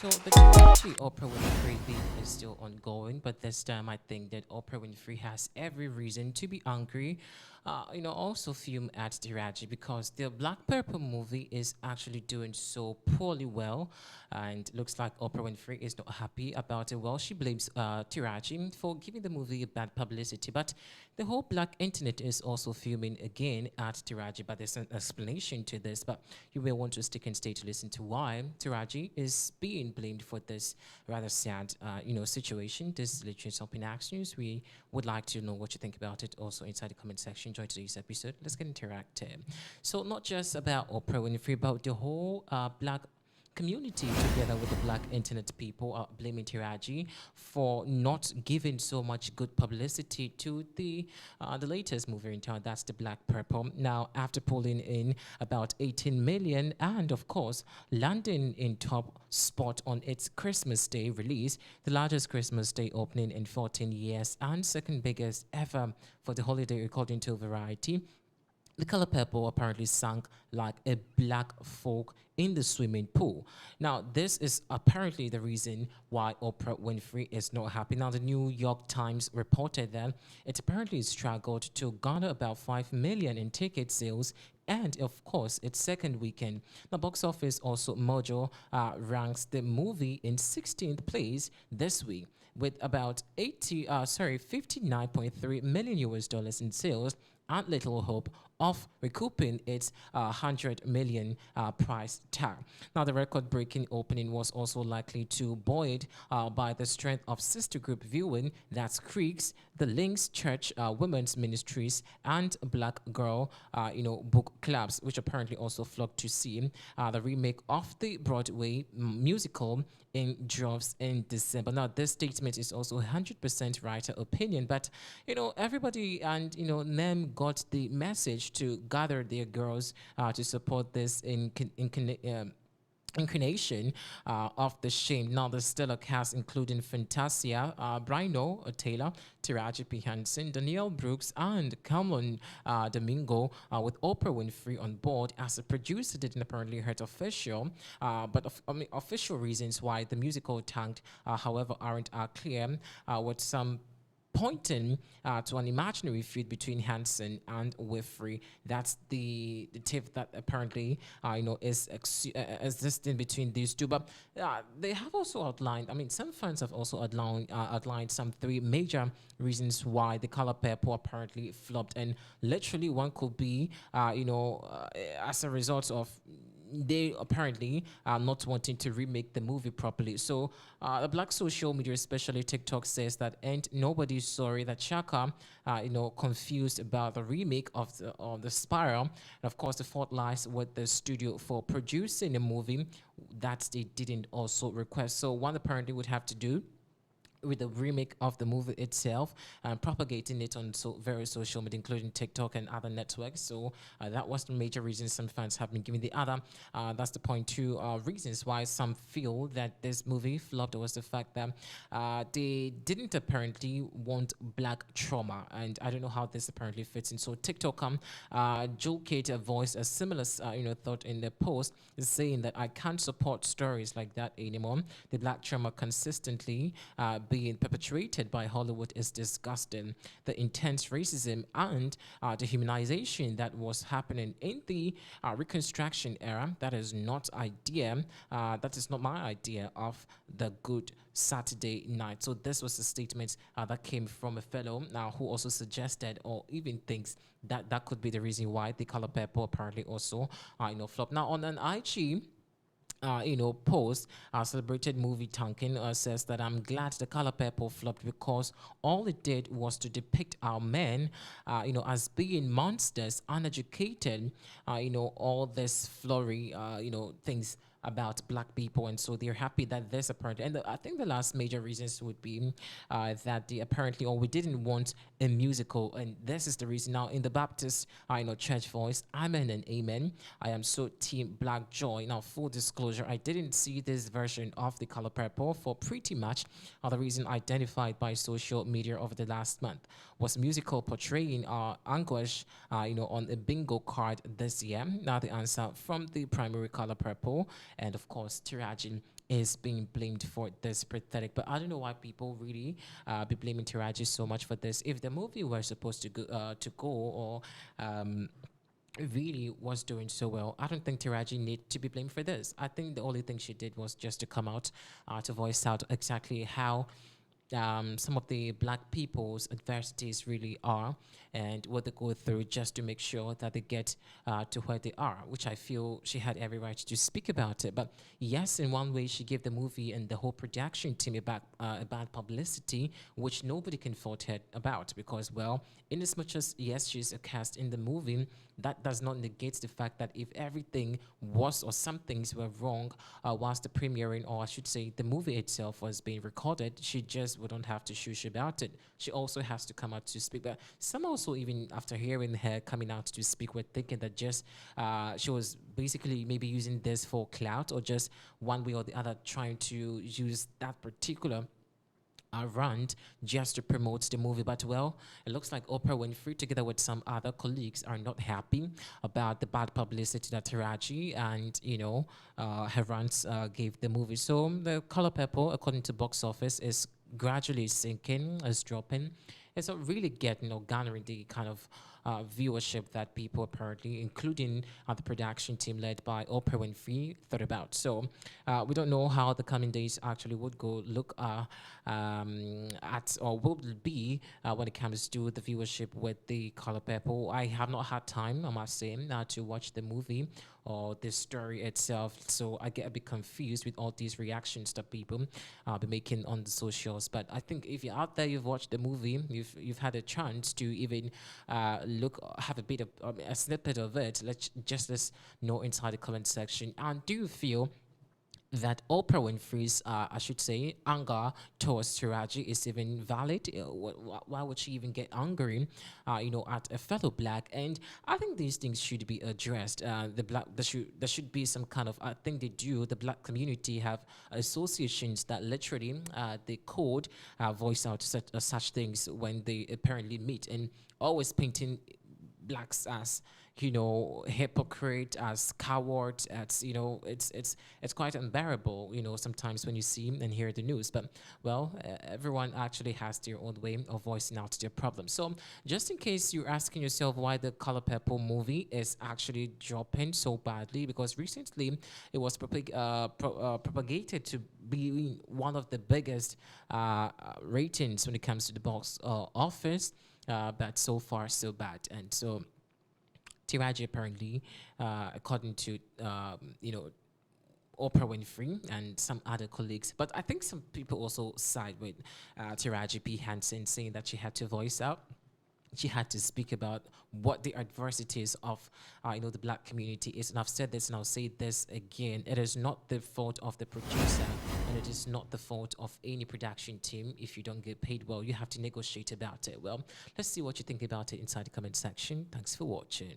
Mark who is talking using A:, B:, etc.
A: So the Taraji Oprah Winfrey beef is still ongoing, but this time I think that Oprah Winfrey has every reason to be angry. Also fume at Taraji because the Black Purple movie is actually doing so poorly well, and looks like Oprah Winfrey is not happy about it. Well, she blames Taraji for giving the movie a bad publicity, but the whole Black internet is also fuming again at Taraji. But there's an explanation to this, but you may want to stick and stay to listen to why Taraji is being blamed for this rather sad, situation. This is literally something Action News. We would like to know what you think about it. Also inside the comment section. Enjoy today's episode. Let's get interactive. So not just about Oprah Winfrey, but the whole Black community together with the Black internet people are blaming Taraji for not giving so much good publicity to the latest movie in town. That's the Black Purple. Now, after pulling in about 18 million and of course landing in top spot on its Christmas Day release, the largest Christmas Day opening in 14 years and second biggest ever for the holiday according to Variety. The color purple apparently sank like a black folk in the swimming pool. Now, this is apparently the reason why Oprah Winfrey is not happy. Now, the New York Times reported that it apparently struggled to garner about 5 million in ticket sales and of course its second weekend. Now, box office also Mojo ranks the movie in 16th place this week with about 59.3 million US dollars in sales and little hope of recouping its 100 million price tag. Now, the record-breaking opening was also likely to buoyed by the strength of sister group viewing, that's Creeks, the Links Church Women's Ministries, and Black Girl, book clubs, which apparently also flocked to see the remake of the Broadway musical in droves in December. Now, this statement is also 100% writer opinion, but everybody and them got the message to gather their girls to support this incarnation of the shame. Now, the stellar cast, including Fantasia, Brino Taylor, Taraji P. Henson, Danielle Brooks, and Cameron Domingo, with Oprah Winfrey on board as a producer, didn't apparently hurt official. Official reasons why the musical tanked, however, aren't clear. With some pointing to an imaginary feud between Hanson and Winfrey. That's the tip that apparently is existing between these two. But they have also outlined. I mean, some fans have also outlined some three major reasons why the color purple apparently flopped, and literally one could be as a result of they apparently are not wanting to remake the movie properly. So the Black social media, especially TikTok, says that ain't nobody sorry that Shaka, confused about the remake of the Spiral. And of course, the fault lies with the studio for producing a movie that they didn't also request. So one apparently would have to do with the remake of the movie itself and propagating it on various social media, including TikTok and other networks. So that was the major reason some fans have been giving. The other, that's the point two reasons why some feel that this movie flopped was the fact that they didn't apparently want black trauma, and I don't know how this apparently fits in. So TikTok, Joel Cater voiced a similar, thought in the post, saying that I can't support stories like that anymore. The black trauma consistently being perpetrated by Hollywood is disgusting. The intense racism and dehumanization that was happening in the Reconstruction era, that is not that is not my idea of the good Saturday night. So this was a statement that came from a fellow now who also suggested or even thinks that that could be the reason why the color purple apparently also flopped. Now, on an IG post, celebrated movie tanking says that I'm glad the color purple flopped because all it did was to depict our men, as being monsters, uneducated, all this flurry, things about black people, and so they're happy that this apparently, and I think the last major reasons would be that they apparently, or we didn't want a musical, and this is the reason. Now, in the Baptist, church voice, amen and amen, I am so team black joy. Now, full disclosure, I didn't see this version of the color purple for pretty much the reason identified by social media over the last month was musical portraying anguish, on a bingo card this year. Now, the answer from the primary color purple And of course, Taraji is being blamed for this pathetic. But I don't know why people really be blaming Taraji so much for this. If the movie were supposed to go or really was doing so well, I don't think Taraji need to be blamed for this. I think the only thing she did was just to come out to voice out exactly how some of the black people's adversities really are and what they go through just to make sure that they get to where they are, which I feel she had every right to speak about it. But yes, in one way, she gave the movie and the whole production team a bad publicity, which nobody can fault her about because, well, in as much as, yes, she's a cast in the movie, that does not negate the fact that if everything was or some things were wrong whilst the premiering, or I should say the movie itself was being recorded, she just wouldn't have to shush about it. She also has to come out to speak. But some also, even after hearing her coming out to speak, were thinking that just she was basically maybe using this for clout or just one way or the other trying to use that particular rant just to promote the movie. But well, it looks like Oprah Winfrey, together with some other colleagues, are not happy about the bad publicity that Taraji and her rants gave the movie. So the color purple, according to box office, is gradually sinking, is dropping. It's not really getting or garnering the kind of viewership that people apparently, including the production team led by Oprah Winfrey, thought about. So we don't know how the coming days actually would go look at or will be when it comes to the viewership with the color purple. I have not had time, I must say, to watch the movie or the story itself, so I get a bit confused with all these reactions that people be making on the socials. But I think if you're out there, you've watched the movie, you've had a chance to even look, have a bit of a snippet of it. Let's know inside the comment section. And do you feel that Oprah Winfrey's, I should say, anger towards Taraji is even valid? Why would she even get angry, at a fellow black? And I think these things should be addressed. There should be some kind of, I think they do. The black community have associations that literally they could voice out such things when they apparently meet, and always painting blacks as hypocrite, as cowards, as it's quite unbearable sometimes when you see and hear the news. But well, everyone actually has their own way of voicing out their problems. So just in case you're asking yourself why the Color Purple movie is actually dropping so badly, because recently it was propagated to be one of the biggest ratings when it comes to the box office, but so far so bad. And so Taraji apparently, according to Oprah Winfrey and some other colleagues, but I think some people also side with Taraji P. Henson, saying that she had to voice out. She had to speak about what the adversities of, the black community is. And I've said this, and I'll say this again: it is not the fault of the producer, and it is not the fault of any production team. If you don't get paid well, you have to negotiate about it. Well, let's see what you think about it inside the comment section. Thanks for watching.